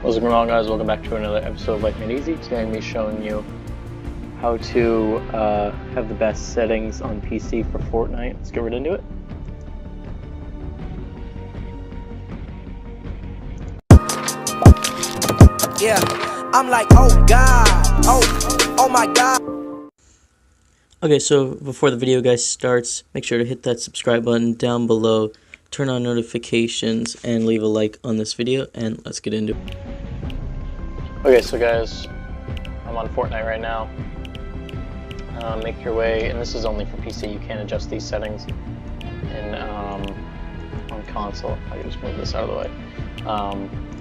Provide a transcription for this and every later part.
What's going on, guys? Welcome back to another episode of Life Made Easy. Today I'm going to be showing you how to have the best settings on PC for Fortnite. Let's get right into it. Yeah, I'm like, oh god, oh my god. Okay, so before the video guys starts, make sure to hit that subscribe button down below, turn on notifications, and leave a like on this video, and let's get into it. Okay, so guys, I'm on Fortnite right now. Make your way, and this is only for PC, you can't adjust these settings in, on console. I can just move this out of the way.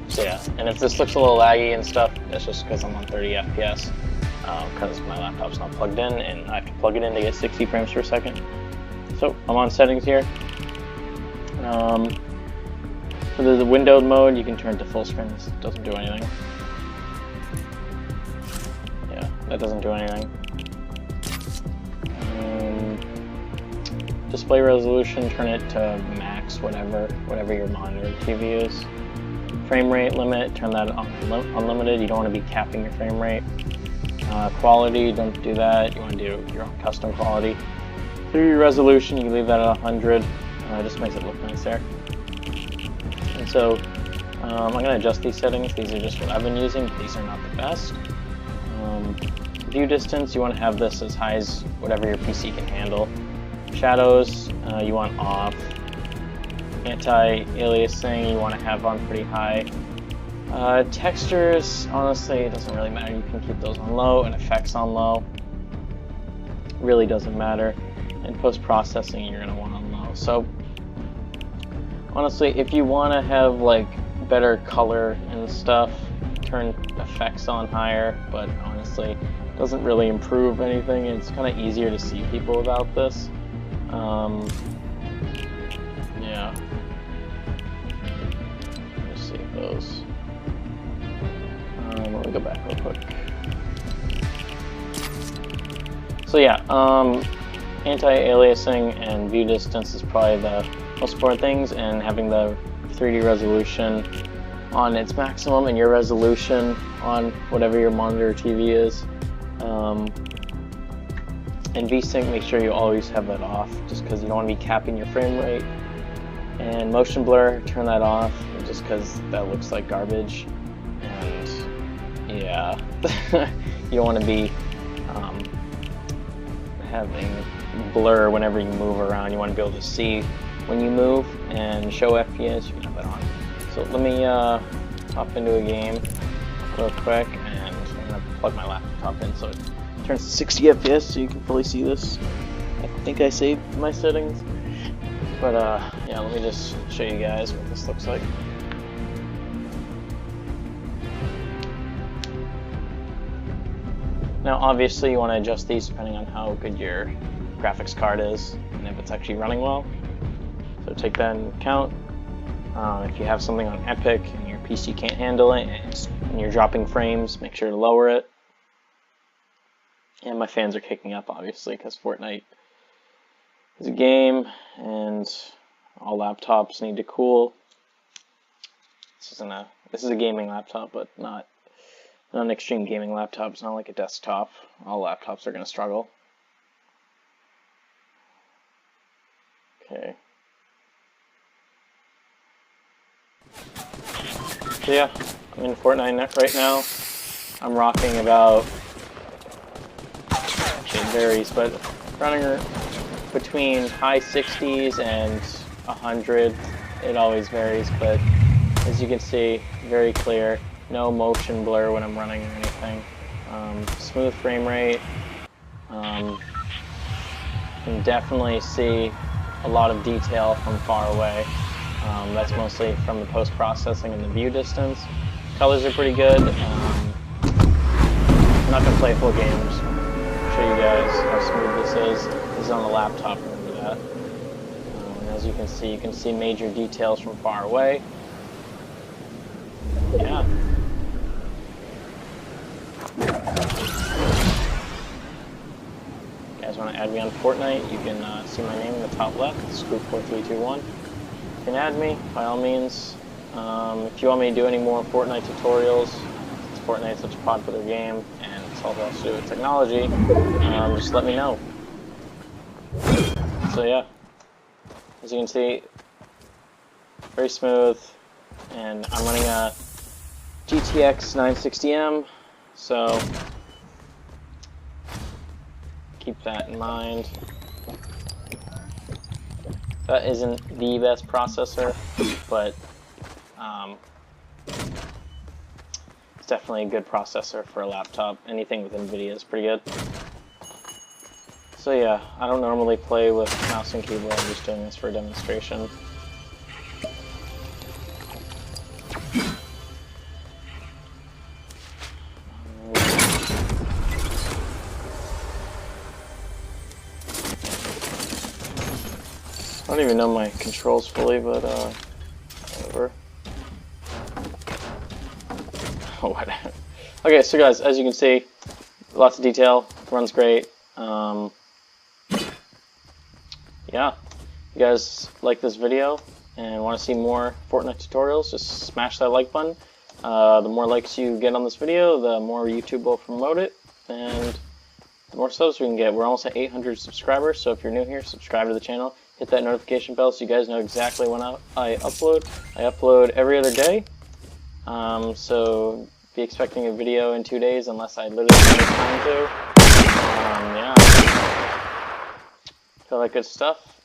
So yeah, and if this looks a little laggy and stuff, that's just because I'm on 30 FPS, because my laptop's not plugged in, and I have to plug it in to get 60 frames per second. So I'm on settings here. For the windowed mode, you can turn it to full screen. This doesn't do anything. Yeah, that doesn't do anything. Display resolution, turn it to max, whatever your monitor TV is. Frame rate limit, turn that on unlimited. You don't want to be capping your frame rate. Quality, don't do that. You want to do your own custom quality. 3D resolution, you can leave that at 100. It just makes it look nice there. And so I'm going to adjust these settings. These are just what I've been using, but these are not the best. View distance, you want to have this as high as whatever your PC can handle. Shadows, you want off. Anti-aliasing, you want to have on pretty high. Textures, honestly, it doesn't really matter. You can keep those on low, and effects on low. Really doesn't matter. And post-processing, you're going to want on low. So, honestly, if you want to have like better color and stuff, turn effects on higher. But honestly, it doesn't really improve anything. It's kind of easier to see people without this. Yeah. Let's see those. Let me go back real quick. So yeah, anti-aliasing and view distance is probably the most important things, and having the 3D resolution on its maximum and your resolution on whatever your monitor TV is. And VSync, make sure you always have that off, just because you don't want to be capping your frame rate. And motion blur, turn that off, just because that looks like garbage. And yeah, you don't want to be having blur whenever you move around. You want to be able to see when you move, and show FPS, you can have that on. So let me hop into a game real quick, and I'm going to plug my laptop in so it turns to 60 FPS so you can fully see this. I think I saved my settings. But yeah, let me just show you guys what this looks like. Now obviously you want to adjust these depending on how good your graphics card is and if it's actually running well. So take that into account. If you have something on Epic and your PC can't handle it and you're dropping frames, make sure to lower it. And my fans are kicking up obviously because Fortnite is a game and all laptops need to cool. This is a gaming laptop, but not an extreme gaming laptop. It's not like a desktop. All laptops are going to struggle. Okay. So yeah, I'm in Fortnite right now. I'm rocking about, actually it varies, but running between high 60s and 100. It always varies, but as you can see, very clear. No motion blur when I'm running or anything. Smooth frame rate. You can definitely see a lot of detail from far away. That's mostly from the post-processing and the view distance. Colors are pretty good. I'm not going to play a full game. I'm just going to show you guys how smooth this is. This is on the laptop, remember that. And as you can see major details from far away. Yeah. You guys want to add me on Fortnite, you can see my name in the top left, Scoop4321. You can add me, by all means. If you want me to do any more Fortnite tutorials, since Fortnite's such a popular game and it's all has to do with technology, just let me know. So yeah, as you can see, very smooth, and I'm running a GTX 960M, so keep that in mind. That isn't the best processor, but it's definitely a good processor for a laptop. Anything with NVIDIA is pretty good. So yeah, I don't normally play with mouse and keyboard, I'm just doing this for a demonstration. I don't even know my controls fully, but whatever. Whatever. Okay, so guys, as you can see, lots of detail, runs great. Yeah, if you guys like this video and want to see more Fortnite tutorials, just smash that like button. The more likes you get on this video, the more YouTube will promote it, and the more subs we can get. We're almost at 800 subscribers, so if you're new here, subscribe to the channel. Hit that notification bell so you guys know exactly when I upload. I upload every other day, so be expecting a video in 2 days unless I literally have time to. Yeah, all that good stuff.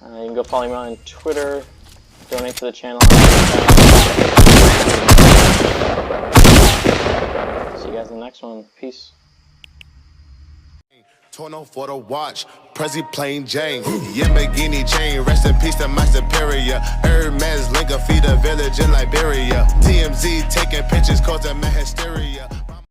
You can go follow me on Twitter, donate to the channel. See you guys in the next one. Peace. Torno for the watch, Prezi plain Jane, Yamagini chain, rest in peace to my superior. Hermes Linker feed a village in Liberia. TMZ taking pictures causing my hysteria.